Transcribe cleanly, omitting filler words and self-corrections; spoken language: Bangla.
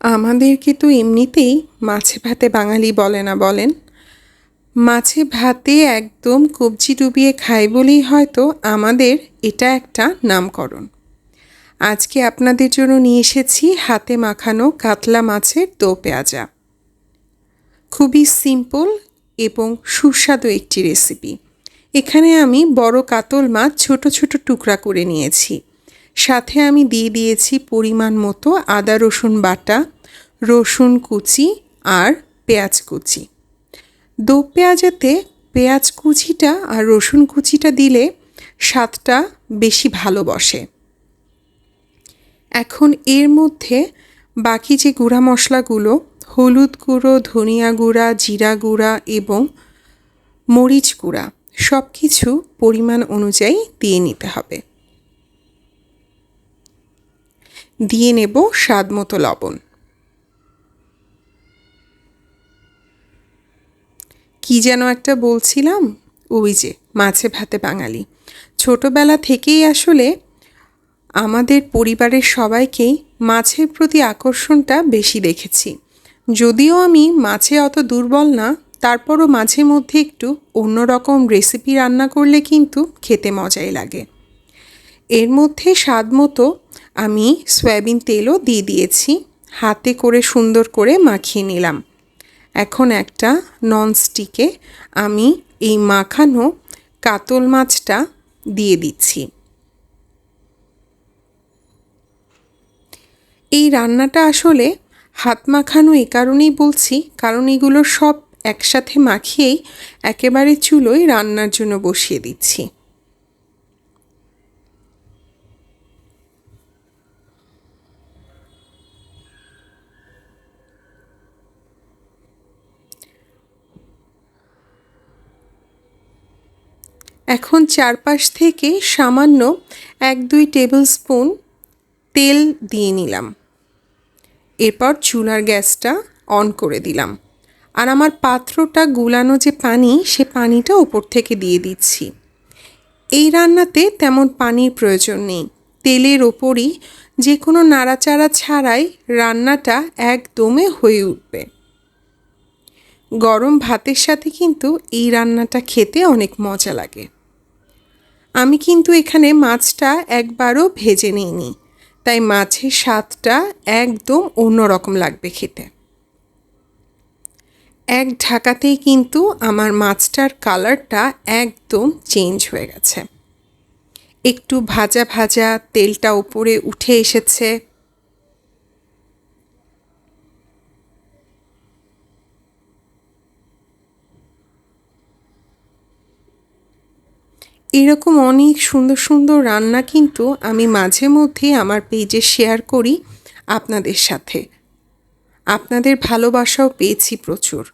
আমাদেরকে তো এমনিতেই মাছে ভাতে বাঙালি বলে না বলেন। মাছে ভাতে একদম কবজি ডুবিয়ে খাই বলেই হয়তো আমাদের এটা একটা নামকরণ। আজকে আপনাদের জন্য নিয়ে এসেছি হাতে মাখানো কাতলা মাছের দো পেঁয়াজা। খুবই সিম্পল এবং সুস্বাদু একটি রেসিপি। এখানে আমি বড় কাতল মাছ ছোট ছোট টুকরা করে নিয়েছি। সাথে আমি দিয়ে দিয়েছি পরিমাণ মতো আদা রসুন বাটা, রসুন কুচি আর পেঁয়াজ কুচি। দো পেঁয়াজাতে পেঁয়াজ কুচিটা আর রসুন কুচিটা দিলে স্বাদটা বেশি ভালো বসে। এখন এর মধ্যে বাকি যে গুঁড়া মশলাগুলো, হলুদ গুঁড়ো, ধনিয়া গুঁড়া, জিরা গুঁড়া এবং মরিচ গুঁড়া সব কিছু পরিমাণ অনুযায়ী দিয়ে নিতে হবে। দিয়ে নেব স্বাদ মতো লবণ। কি যেন একটা বলছিলাম, ওই যে মাছে ভাতে বাঙালি। ছোটবেলা থেকেই আসলে আমাদের পরিবারের সবাইকেই মাছের প্রতি আকর্ষণটা বেশি দেখেছি। যদিও আমি মাছে অত দুর্বল না, তারপরও মাঝে মধ্যে একটু অন্যরকম রেসিপি রান্না করলে কিন্তু খেতে মজাই লাগে। এর মধ্যে স্বাদ মতো আমি সয়াবিন তেলও দিয়ে দিয়েছি। হাতে করে সুন্দর করে মাখিয়ে নিলাম। এখন একটা ননস্টিকে আমি এই মাখানো কাতল মাছটা দিয়ে দিচ্ছি। এই রান্নাটা আসলে হাত মাখানো এই কারণেই বলছি, কারণ এগুলো সব একসাথে মাখিয়েই একেবারে চুলোয় রান্নার জন্য বসিয়ে দিচ্ছি। এখন চারপাশ থেকে সামান্য 1-2 টেবিল স্পুন তেল দিয়ে নিলাম। এরপর চুলার গ্যাসটা অন করে দিলাম। আর আমার পাত্রটা গুলানো যে পানি, সে পানিটা ওপর থেকে দিয়ে দিচ্ছি। এই রান্নাতে তেমন পানির প্রয়োজন নেই। তেলের ওপরই যে কোনো নাড়াচাড়া ছাড়াই রান্নাটা একদমে হয়ে উঠবে। গরম ভাতের সাথে কিন্তু এই রান্নাটা খেতে অনেক মজা লাগে। আমি কিন্তু এখানে মাছটা একবারও ভেজে নিইনি, তাই মাছের স্বাদটা একদম অন্যরকম লাগবে খেতে। এক ঢাকাতেই কিন্তু আমার মাছটার কালারটা একদম চেঞ্জ হয়ে গেছে। একটু ভাজা ভাজা তেলটা উপরে উঠে এসেছে। এরকম অনেক সুন্দর সুন্দর রান্না কিন্তু আমি মাঝে মধ্যেই আমার পেজে শেয়ার করি আপনাদের সাথে। আপনাদের ভালোবাসাও পেয়েছি প্রচুর।